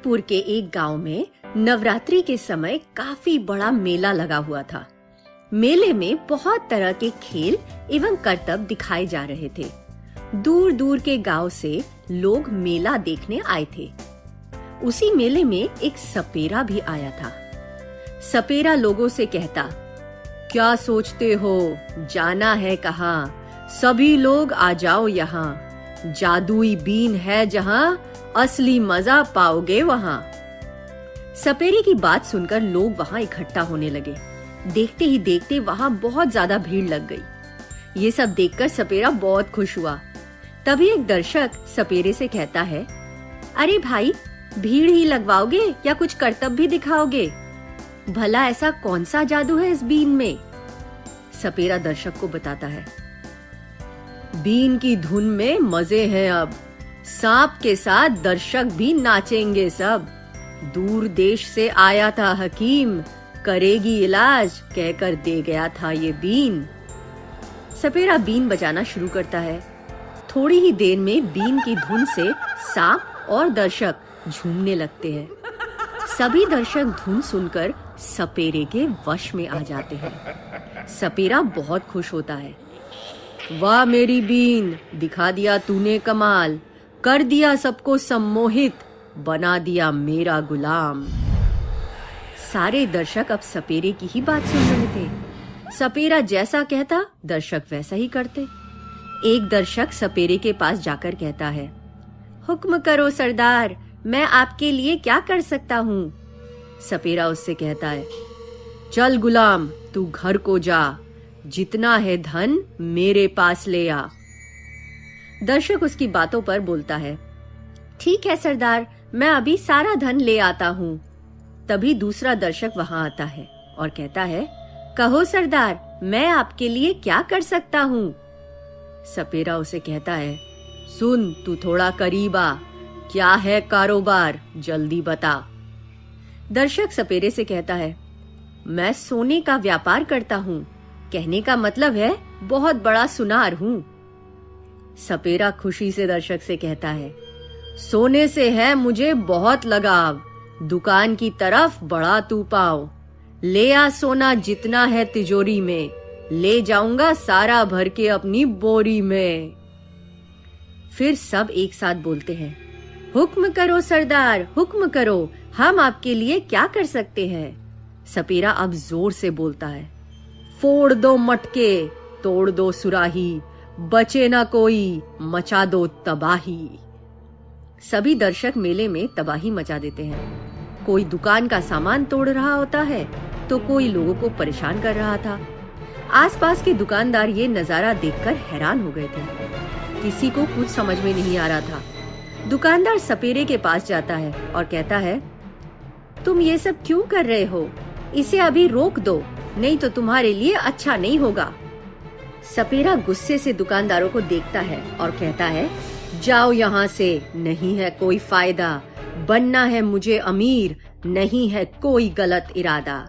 जबलपुर के एक गांव में नवरात्रि के समय काफी बड़ा मेला लगा हुआ था। मेले में बहुत तरह के खेल एवं करतब दिखाए जा रहे थे। दूर दूर के गांव से लोग मेला देखने आए थे। उसी मेले में एक सपेरा भी आया था। सपेरा लोगों से कहता, क्या सोचते हो, जाना है कहाँ? सभी लोग आ जाओ यहाँ। जादुई बीन है जहाँ, असली मजा पाओगे वहाँ। सपेरे की बात सुनकर लोग वहाँ इकट्ठा होने लगे। देखते ही देखते वहाँ बहुत ज्यादा भीड़ लग गई। ये सब देखकर सपेरा बहुत खुश हुआ। तभी एक दर्शक सपेरे से कहता है, अरे भाई, भीड़ ही लगवाओगे या कुछ करतब भी दिखाओगे? भला ऐसा कौन सा जादू है इस बीन में? सपेरा दर्शक को बताता है, बीन की धुन में मजे हैं अब। सांप के साथ दर्शक भी नाचेंगे सब। दूर देश से आया था हकीम, करेगी इलाज कहकर दे गया था ये बीन। सपेरा बीन बजाना शुरू करता है। थोड़ी ही देर में बीन की धुन से सांप और दर्शक झूमने लगते हैं। सभी दर्शक धुन सुनकर सपेरे के वश में आ जाते हैं। सपेरा बहुत खुश होता है। वाह मेरी बीन, दिखा दिया तूने कमाल, कर दिया सबको सम्मोहित, बना दिया मेरा गुलाम। सारे दर्शक अब सपेरे की ही बात सुन रहे थे। सपेरा जैसा कहता दर्शक वैसा ही करते। एक दर्शक सपेरे के पास जाकर कहता है, हुक्म करो सरदार, मैं आपके लिए क्या कर सकता हूँ? सपेरा उससे कहता है, चल गुलाम, तू घर को जा, जितना है धन मेरे पास ले आ। दर्शक उसकी बातों पर बोलता है, ठीक है सरदार, मैं अभी सारा धन ले आता हूँ। तभी दूसरा दर्शक वहां आता है और कहता है, कहो सरदार, मैं आपके लिए क्या कर सकता हूँ? सपेरा उसे कहता है, सुन, तू थोड़ा करीब आ, क्या है कारोबार, जल्दी बता। दर्शक सपेरे से कहता है, मैं सोने का व्यापार करता हूँ। कहने का मतलब है बहुत बड़ा सुनार हूँ। सपेरा खुशी से दर्शक से कहता है, सोने से है मुझे बहुत लगाव, दुकान की तरफ बढ़ा तू पाओ। ले आ सोना जितना है तिजोरी में, ले जाऊंगा सारा भर के अपनी बोरी में। फिर सब एक साथ बोलते हैं, हुक्म करो सरदार, हुक्म करो, हम आपके लिए क्या कर सकते हैं? सपेरा अब जोर से बोलता है, फोड़ दो मटके, तोड़ दो सुराही, बचे ना कोई, मचा दो तबाही। सभी दर्शक मेले में तबाही मचा देते हैं। कोई दुकान का सामान तोड़ रहा होता है तो कोई लोगों को परेशान कर रहा था। आसपास के दुकानदार ये नजारा देखकर हैरान हो गए थे। किसी को कुछ समझ में नहीं आ रहा था। दुकानदार सपेरे के पास जाता है और कहता है, तुम ये सब क्यों कर रहे हो? इसे अभी रोक दो, नहीं तो तुम्हारे लिए अच्छा नहीं होगा। सपेरा गुस्से से दुकानदारों को देखता है और कहता है, जाओ यहाँ से, नहीं है कोई फायदा, बनना है मुझे अमीर, नहीं है कोई गलत इरादा।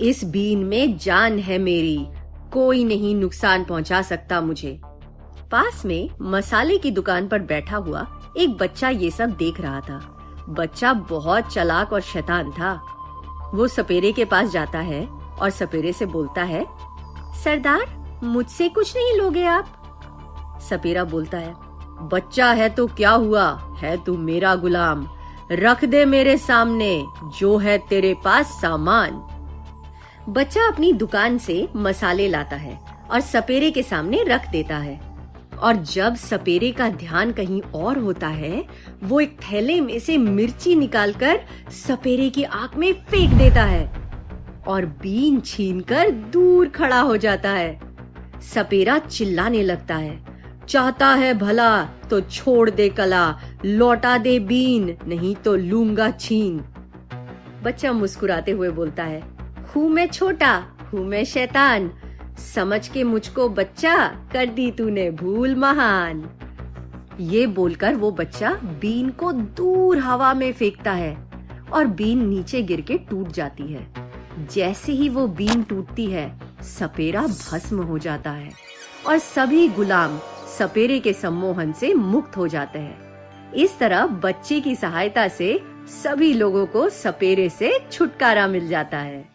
इस बीन में जान है मेरी, कोई नहीं नुकसान पहुँचा सकता मुझे। पास में मसाले की दुकान पर बैठा हुआ एक बच्चा ये सब देख रहा था। बच्चा बहुत चालाक और शैतान था। वो सपेरे के पास जाता है और सपेरे से बोलता है, सरदार, मुझसे कुछ नहीं लोगे आप? सपेरा बोलता है, बच्चा है तो क्या हुआ, है तू मेरा गुलाम, रख दे मेरे सामने जो है तेरे पास सामान। बच्चा अपनी दुकान से मसाले लाता है और सपेरे के सामने रख देता है। और जब सपेरे का ध्यान कहीं और होता है, वो एक थैले में से मिर्ची निकालकर सपेरे की आंख में फेंक देता है और बीन छीनकर दूर खड़ा हो जाता है। सपेरा चिल्लाने लगता है, चाहता है भला तो छोड़ दे कला, लौटा दे बीन, नहीं तो लूंगा छीन। बच्चा मुस्कुराते हुए बोलता है, हूँ मैं छोटा, हूँ मैं शैतान, समझ के मुझको बच्चा, कर दी तूने भूल महान। ये बोलकर वो बच्चा बीन को दूर हवा में फेंकता है और बीन नीचे गिर के टूट जाती है। जैसे ही वो बीन टूटती है, सपेरा भस्म हो जाता है और सभी गुलाम सपेरे के सम्मोहन से मुक्त हो जाते हैं। इस तरह बच्चे की सहायता से सभी लोगों को सपेरे से छुटकारा मिल जाता है।